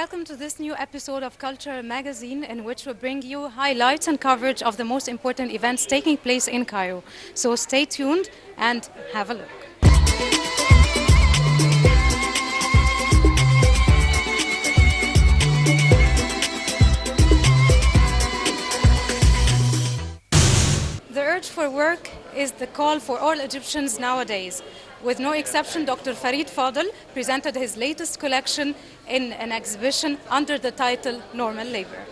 welcome to this new episode of Culture Magazine, in which we bring you highlights and coverage of the most important events taking place in Cairo. So stay tuned and have a look. The urge for work is the call for all Egyptians nowadays. With no exception, Dr. Farid Fadl presented his latest collection in an exhibition under the title Normal Labor.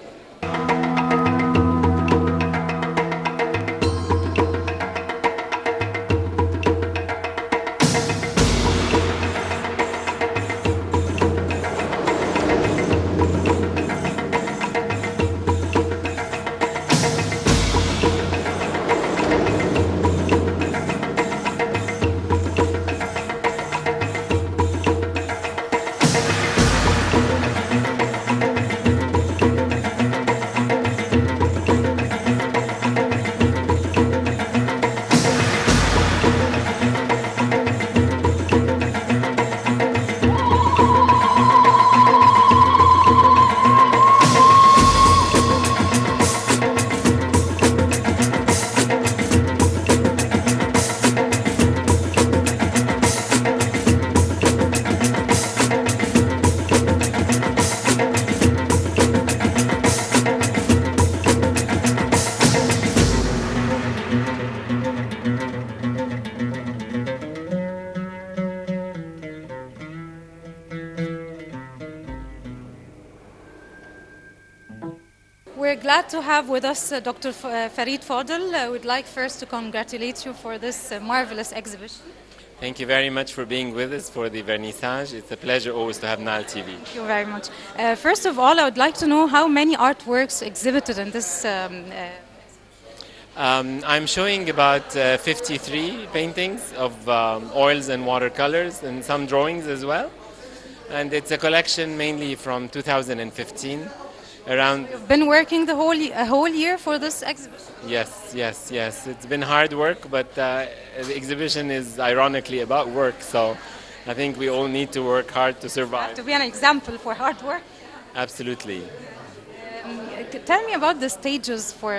We're glad to have with us Dr. Farid Fadl. We'd like first to congratulate you for this marvelous exhibition. Thank you very much for being with us for the vernissage. It's a pleasure always to have Nile TV. Thank you very much. First of all, I would like to know how many artworks exhibited in this. I'm showing about 53 paintings of oils and watercolors and some drawings as well. And it's a collection mainly from 2015. You've been working a whole year for this exhibition? Yes. It's been hard work, but the exhibition is ironically about work, so I think we all need to work hard to survive. You have to be an example for hard work. Absolutely. Tell me about the stages for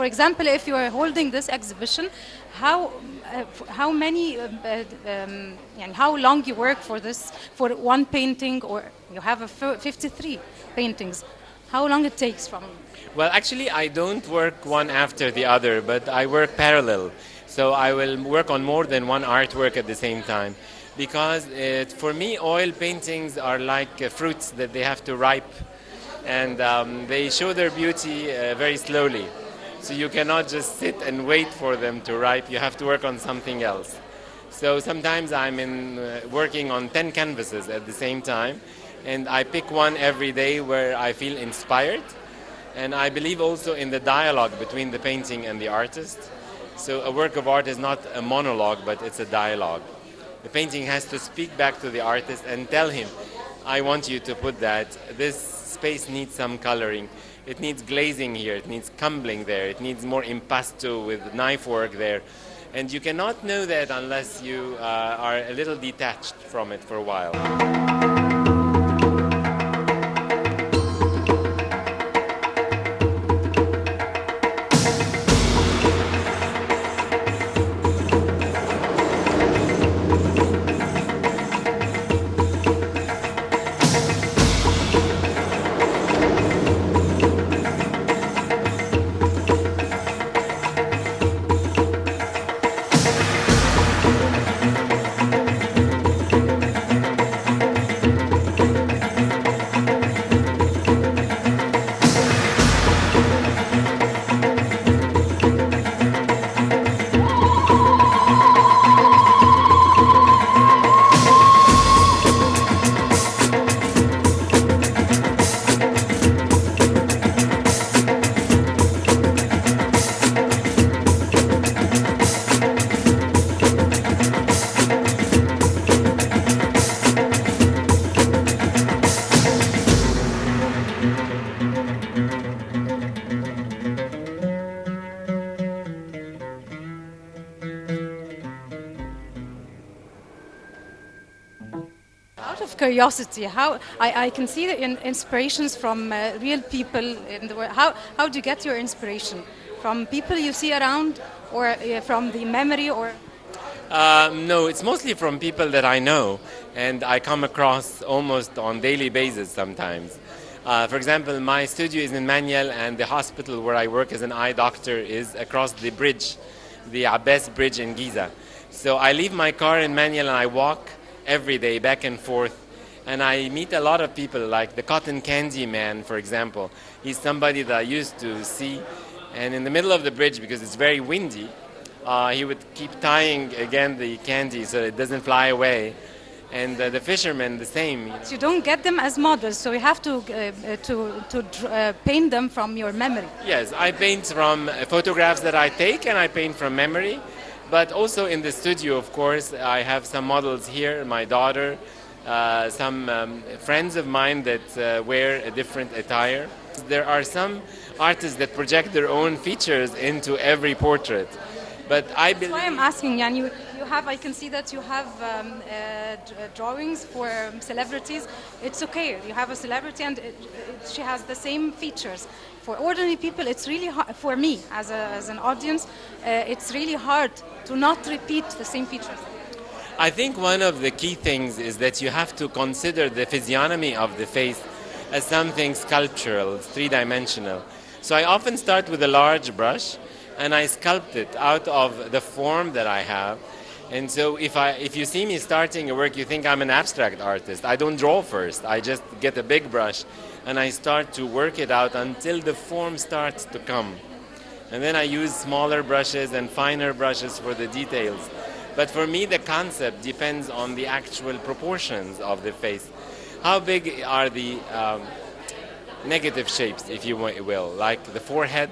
example, if you are holding this exhibition, how many and how long you work for this, for one painting, or you have 53 paintings, how long it takes from? Well, actually, I don't work one after the other, but I work parallel. So I will work on more than one artwork at the same time. Because for me, oil paintings are like fruits that they have to ripe, and they show their beauty very slowly. So you cannot just sit and wait for them to ripe. You have to work on something else. So sometimes I'm working on 10 canvases at the same time, and I pick one every day where I feel inspired. And I believe also in the dialogue between the painting and the artist. So a work of art is not a monologue, but it's a dialogue. The painting has to speak back to the artist and tell him, I want you to put that. This space needs some coloring. It needs glazing here. It needs cumbling there. It needs more impasto with knife work there. And you cannot know that unless you are a little detached from it for a while. Out of curiosity, how I can see the inspirations from real people in the world. How do you get your inspiration? From people you see around, or from the memory, or No, it's mostly from people that I know and I come across almost on daily basis sometimes. For example, my studio is in Maniel and the hospital where I work as an eye doctor is across the bridge, the Abbas Bridge in Giza. So I leave my car in Maniel and I walk every day back and forth. And I meet a lot of people, like the cotton candy man, for example. He's somebody that I used to see. And in the middle of the bridge, because it's very windy, he would keep tying again the candy so it doesn't fly away. And the fishermen, the same. you don't get them as models, so you have to paint them from your memory. Yes, I paint from photographs that I take and I paint from memory. But also in the studio, of course, I have some models here, my daughter, some friends of mine that wear a different attire. There are some artists that project their own features into every portrait. But I That's why I'm asking, Jan. You have, I can see that you have drawings for celebrities. It's okay. You have a celebrity and she has the same features. For ordinary people, it's really hard. For me, as an audience, it's really hard to not repeat the same features. I think one of the key things is that you have to consider the physiognomy of the face as something sculptural, three-dimensional. So I often start with a large brush and I sculpt it out of the form that I have. And so if you see me starting a work, you think I'm an abstract artist. I don't draw first. I just get a big brush and I start to work it out until the form starts to come. And then I use smaller brushes and finer brushes for the details. But for me, the concept depends on the actual proportions of the face. How big are the negative shapes, if you will, like the forehead,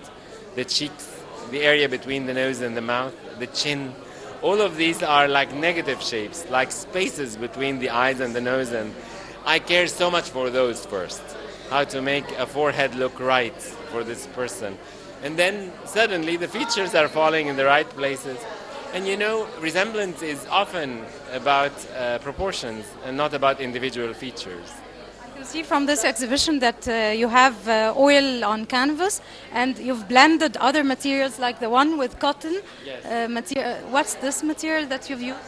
the cheeks, the area between the nose and the mouth, the chin. All of these are like negative shapes, like spaces between the eyes and the nose. And I care so much for those first. How to make a forehead look right for this person. And then suddenly the features are falling in the right places. And you know, resemblance is often about proportions and not about individual features. I can see from this exhibition that you have oil on canvas and you've blended other materials like the one with cotton. Yes. What's this material that you've used?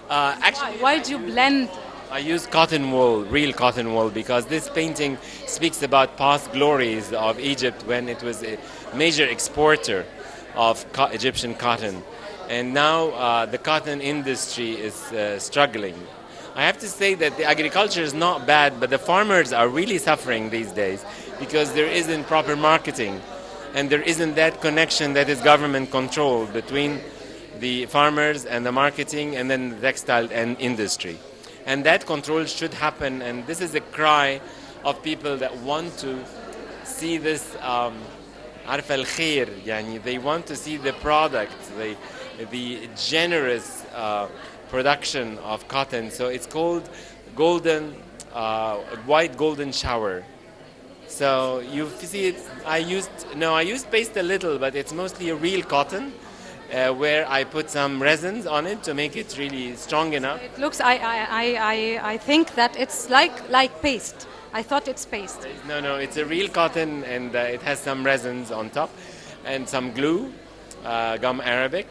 Actually, Why do you blend? I use cotton wool, real cotton wool, because this painting speaks about past glories of Egypt when it was a major exporter of Egyptian cotton. And now the cotton industry is struggling. I have to say that the agriculture is not bad, but the farmers are really suffering these days because there isn't proper marketing and there isn't that connection that is government controlled between the farmers and the marketing and then the textile and industry. And that control should happen, and this is a cry of people that want to see this عارف الخير يعني they want to see the product, the generous production of cotton. So it's called golden, white golden shower. So you see it, I used paste a little, but it's mostly a real cotton where I put some resins on it to make it really strong enough. It looks. I think that it's like paste. I thought it's paste. No, it's a real cotton, and it has some resins on top and some glue, gum arabic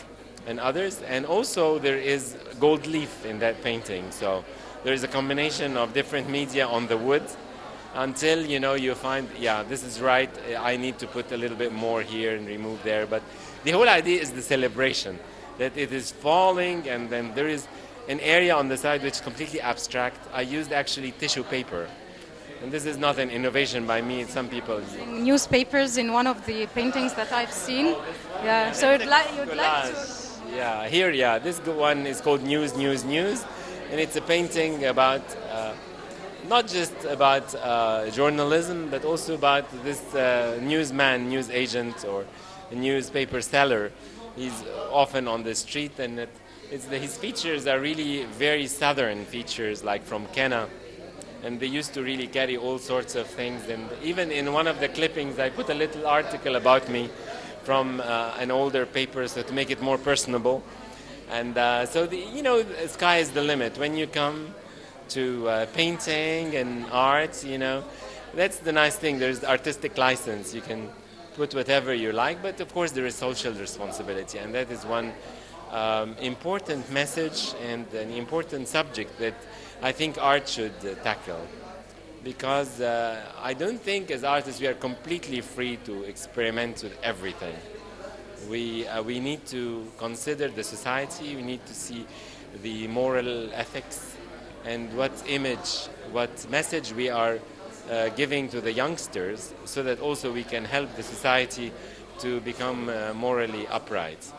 and others. And also there is gold leaf in that painting. So there is a combination of different media on the wood until, you know, you find, yeah, this is right. I need to put a little bit more here and remove there. But the whole idea is the celebration, that it is falling and then there is an area on the side which is completely abstract. I used actually tissue paper. And this is not an innovation by me, some people. In newspapers in one of the paintings that I've seen. Yeah, so you'd like to... Yeah, here, yeah. This one is called News, News, News. And it's a painting about, not just about journalism, but also about this newsman, news agent, or a newspaper seller. He's often on the street, and his features are really very southern features, like from Kenya. And they used to really carry all sorts of things. And even in one of the clippings, I put a little article about me from an older paper, so to make it more personable. And so, the sky is the limit. When you come, to painting and art, you know. That's the nice thing. There's artistic license. You can put whatever you like, but of course there is social responsibility, and that is one important message and an important subject that I think art should tackle. Because I don't think as artists we are completely free to experiment with everything. We need to consider the society, we need to see the moral ethics and what image, what message we are giving to the youngsters, so that also we can help the society to become morally upright.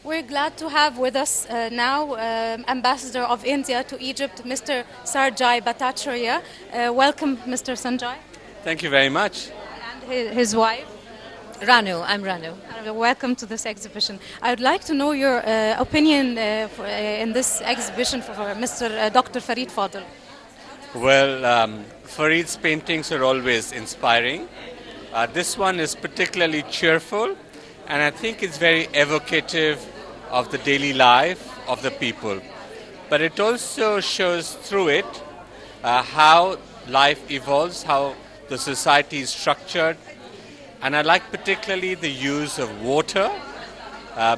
We're glad to have with us now Ambassador of India to Egypt, Mr. Sarjai Bhattacharya. Welcome, Mr. Sanjay. Thank you very much. And his wife. Ranu, I'm Ranu. Welcome to this exhibition. I would like to know your opinion in this exhibition for Mr. Dr. Farid Fadl. Well, Farid's paintings are always inspiring. This one is particularly cheerful, and I think it's very evocative of the daily life of the people. But it also shows through it how life evolves, how the society is structured. And I like particularly the use of water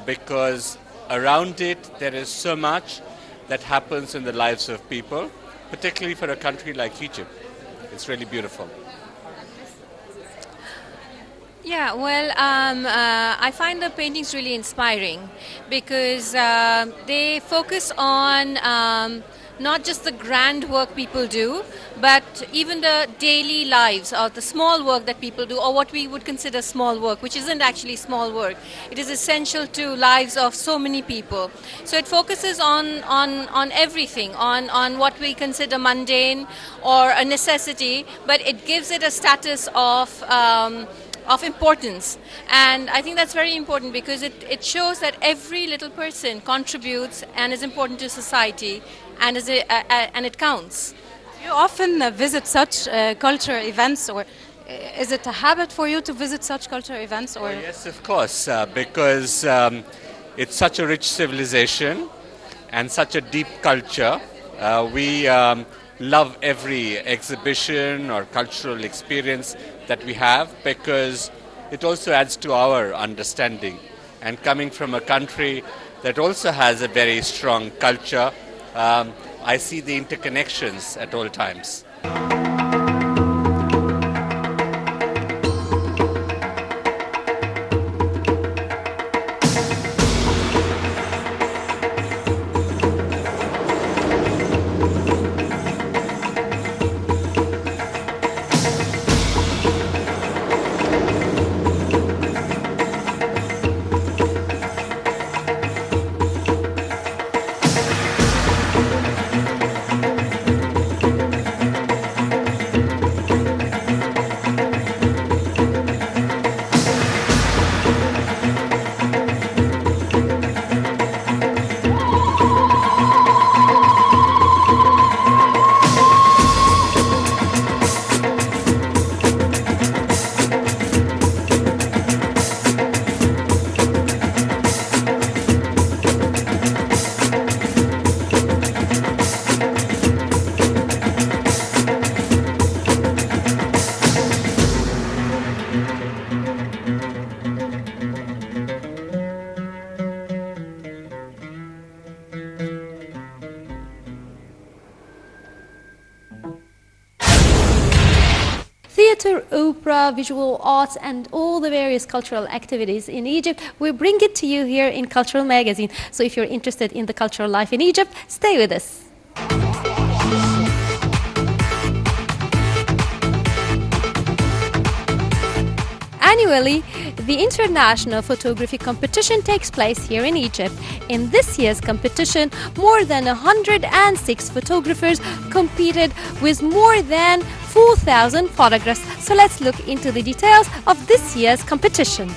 because around it there is so much that happens in the lives of people, particularly for a country like Egypt. It's really beautiful. Yeah, well, I find the paintings really inspiring because they focus on not just the grand work people do, but even the daily lives or the small work that people do, or what we would consider small work, which isn't actually small work. It is essential to lives of so many people. So it focuses on everything, on what we consider mundane or a necessity, but it gives it a status of importance. And I think that's very important because it shows that every little person contributes and is important to society, and it counts. You often visit such culture events, or is it a habit for you to visit such culture events? Or Yes, of course, because it's such a rich civilization and such a deep culture. We love every exhibition or cultural experience that we have because it also adds to our understanding. And coming from a country that also has a very strong culture, I see the interconnections at all times. theater, opera, visual arts, and all the various cultural activities in Egypt. We bring it to you here in Cultural Magazine. So if you're interested in the cultural life in Egypt, stay with us. Annually, the International Photography Competition takes place here in Egypt. In this year's competition, more than 106 photographers competed with more than 4,000 photographs. So let's look into the details of this year's competition.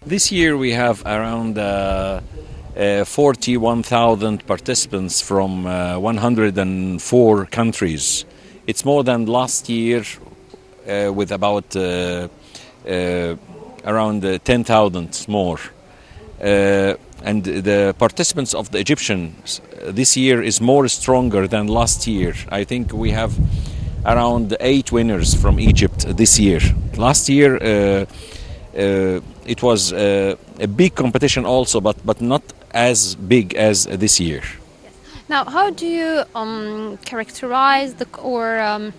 This year we have around 41,000 participants from 104 countries. It's more than last year with about around 10,000 more. And the participants of the Egyptians this year is more stronger than last year. I think we have around 8 winners from Egypt this year. Last year it was a big competition also, but not as big as this year. Now, how do you characterize or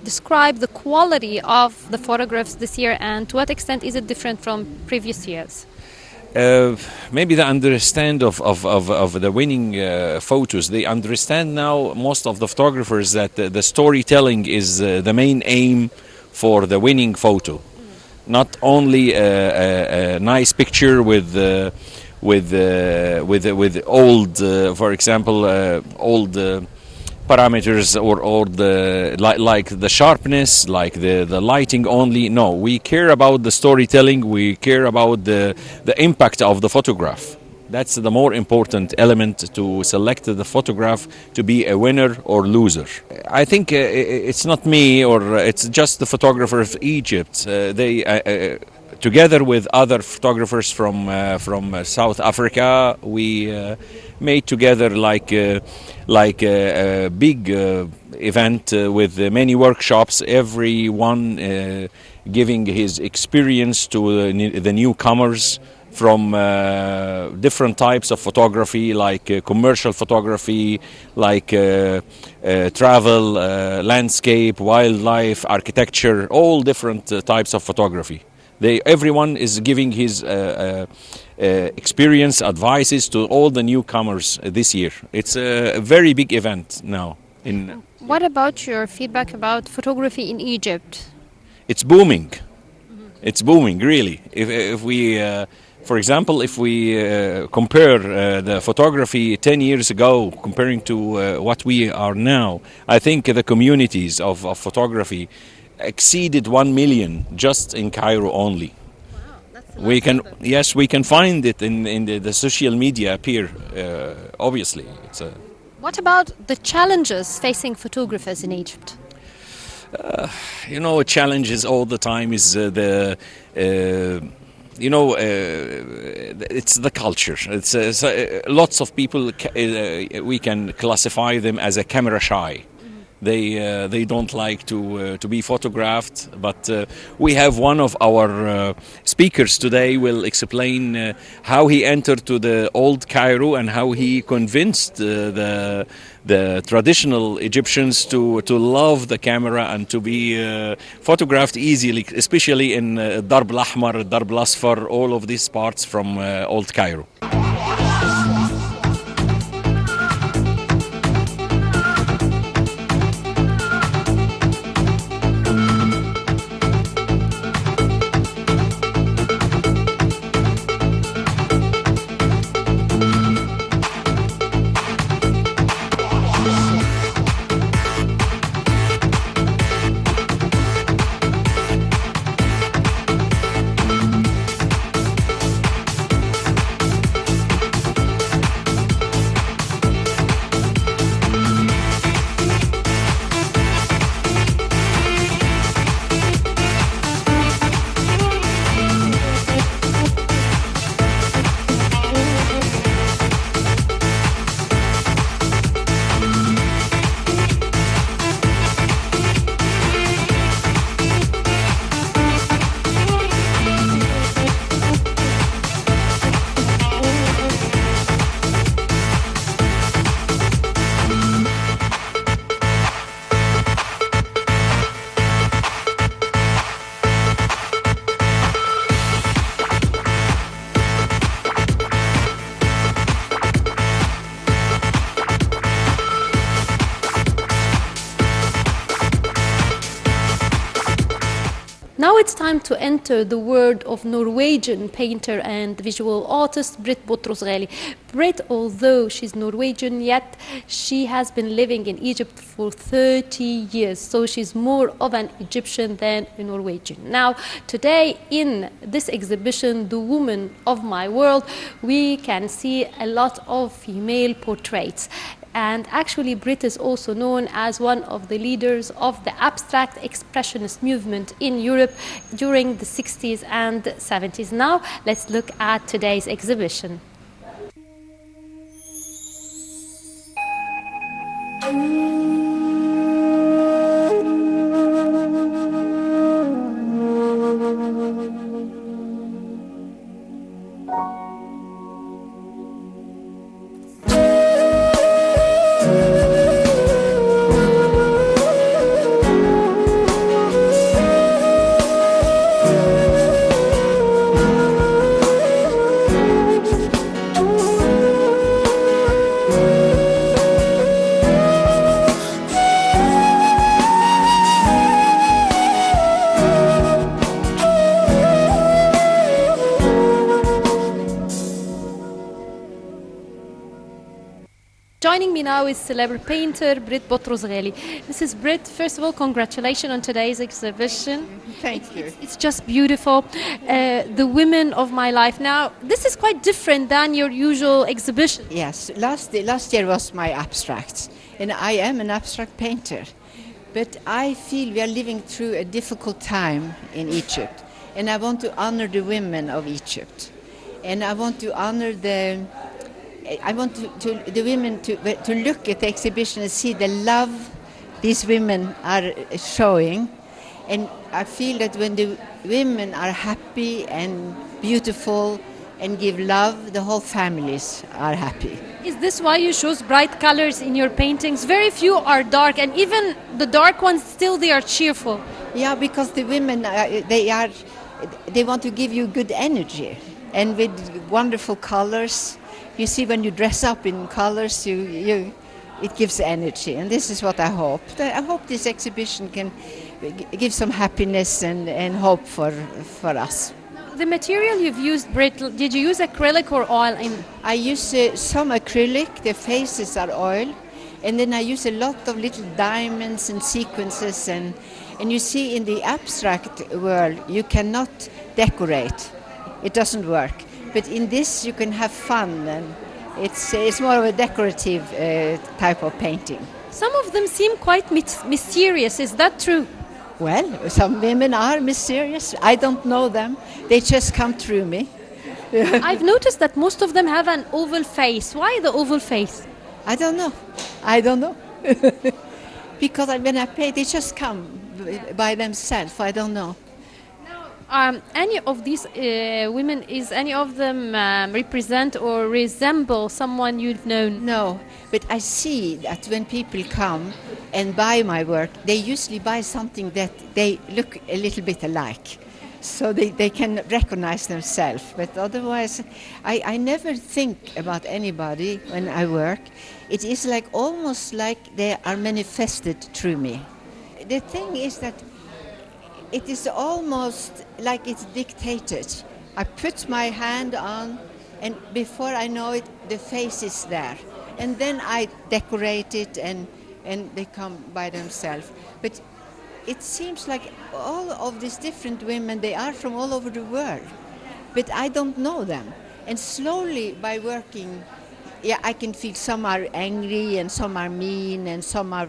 describe the quality of the photographs this year, and to what extent is it different from previous years? Maybe the understand of the winning photos. They understand now, most of the photographers, that the storytelling is the main aim for the winning photo. Not only a nice picture with old, for example, old parameters or the like the sharpness, like the lighting only. No, we care about the storytelling. We care about the impact of the photograph. That's the more important element to select the photograph to be a winner or loser. I think it's not me, or it's just the photographer of Egypt. They, together with other photographers from South Africa, we made together like a big event with many workshops. Everyone giving his experience to the newcomers, from different types of photography, like commercial photography, like travel, landscape, wildlife, architecture, all different types of photography. Everyone is giving his experience, advices to all the newcomers this year. It's a very big event now. What about your feedback about photography in Egypt? It's booming. It's booming, really. If we for example, if we compare the photography 10 years ago comparing to what we are now, I think the communities of photography exceeded 1 million just in Cairo only. Wow, that's we can find it in the social media appear, obviously. What about the challenges facing photographers in Egypt? Challenges all the time is it's the culture. It's lots of people. We can classify them as a camera shy. They don't like to be photographed. But we have one of our speakers today will explain how he entered to the old Cairo and how he convinced the traditional Egyptians to love the camera and to be photographed easily, especially in Darb al-Ahmar, Darb al-Asfar, all of these parts from old Cairo. time to enter the world of Norwegian painter and visual artist Britt Botrosreli. Britt, although she's Norwegian, yet she has been living in Egypt for 30 years, so she's more of an Egyptian than a Norwegian. Now, today in this exhibition, The Woman of My World, we can see a lot of female portraits. And actually, Britt is also known as one of the leaders of the abstract expressionist movement in Europe during the 60s and 70s. Now, let's look at today's exhibition. Joining me now is celebrity painter Britt Botrosreli. Mrs. Britt, first of all, congratulations on today's exhibition. Thank you. It's just beautiful. The Women of My Life. Now, this is quite different than your usual exhibition. Yes, last year was my abstracts, and I am an abstract painter. But I feel we are living through a difficult time in Egypt, and I want to honor the women of Egypt, and I want to honor the women to look at the exhibition and see the love these women are showing. And I feel that when the women are happy and beautiful and give love, the whole families are happy. Is this why you choose bright colors in your paintings? Very few are dark, and even the dark ones, still they are cheerful. Yeah, because the women, they want to give you good energy. And with wonderful colors, you see when you dress up in colors, it gives energy. And this is what I hope. I hope this exhibition can give some happiness and hope for us. The material you've used, Britt, did you use acrylic or oil? I use some acrylic, the faces are oil, and then I use a lot of little diamonds and sequences. And you see, in the abstract world, you cannot decorate. It doesn't work. But in this, you can have fun, and it's more of a decorative type of painting. Some of them seem quite mysterious. Is that true? Well, some women are mysterious. I don't know them. They just come through me. I've noticed that most of them have an oval face. Why the oval face? I don't know. Because when I paint, they just come by themselves. I don't know. Any of these women, is any of them represent or resemble someone you've known? No, but I see that when people come and buy my work, they usually buy something that they look a little bit alike, so they can recognize themselves. But otherwise, I never think about anybody when I work. It is almost like they are manifested through me. The thing is that it is almost like it's dictated. I put my hand on, and before I know it, the face is there. And then I decorate it, and they come by themselves. But it seems like all of these different women, they are from all over the world. But I don't know them. And slowly, by working, I can feel some are angry, and some are mean, and some are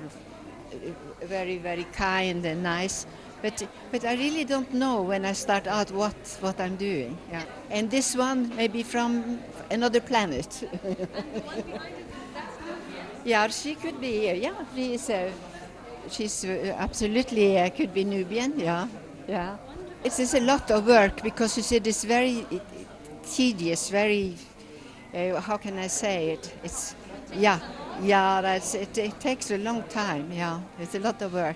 very, very kind and nice. But I really don't know when I start out what I'm doing. Yeah. And this one may be from another planet. Yeah, she could be. Yeah, she's absolutely could be Nubian. Yeah. It's a lot of work because you said it's very tedious. Very how can I say it? It takes a long time. Yeah, it's a lot of work.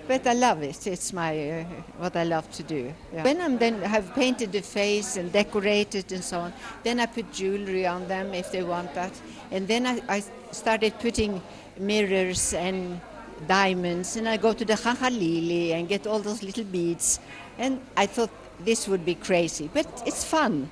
But I love it. It's my what I love to do. Yeah. When I then have painted the face and decorated and so on, then I put jewelry on them if they want that. And then I started putting mirrors and diamonds, and I go to the Khalili and get all those little beads. And I thought this would be crazy, but it's fun.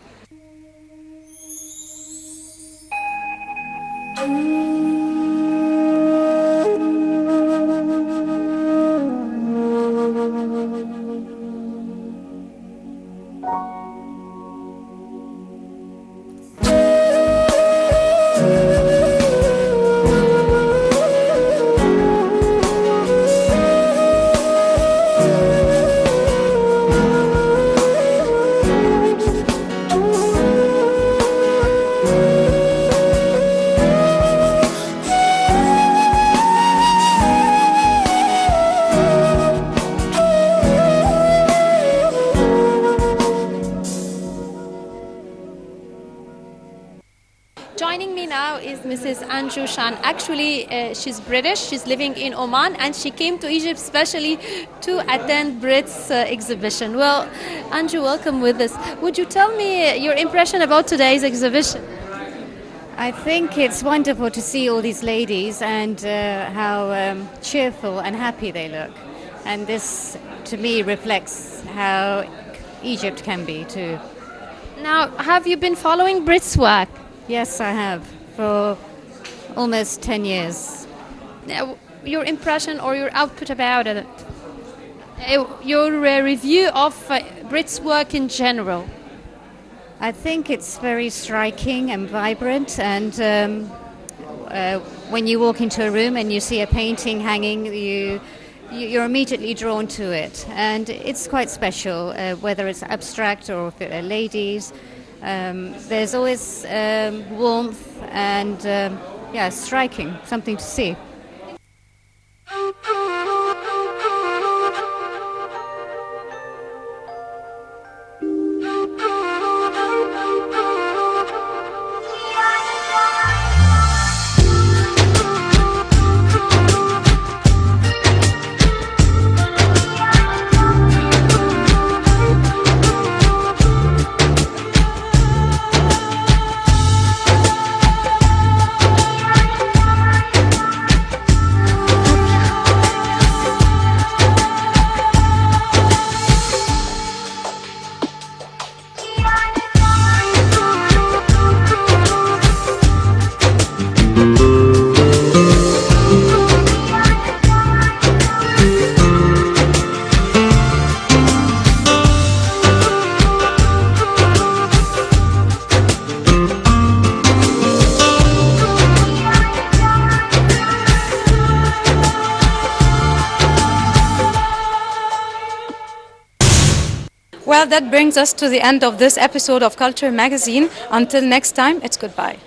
Joining me now is Mrs. Anju Shan. Actually, she's British. She's living in Oman, and she came to Egypt specially to attend Brit's exhibition. Well, Anju, welcome with us. Would you tell me your impression about today's exhibition? I think it's wonderful to see all these ladies and how cheerful and happy they look. And this, to me, reflects how Egypt can be too. Now, have you been following Brit's work? Yes, I have, for almost 10 years. Your impression or your output about it? Your review of Brit's work in general? I think it's very striking and vibrant, and when you walk into a room and you see a painting hanging, you're immediately drawn to it. And it's quite special, whether it's abstract or if they're ladies. There's always warmth and, striking, something to see. Well, that brings us to the end of this episode of Culture Magazine. Until next time, it's goodbye.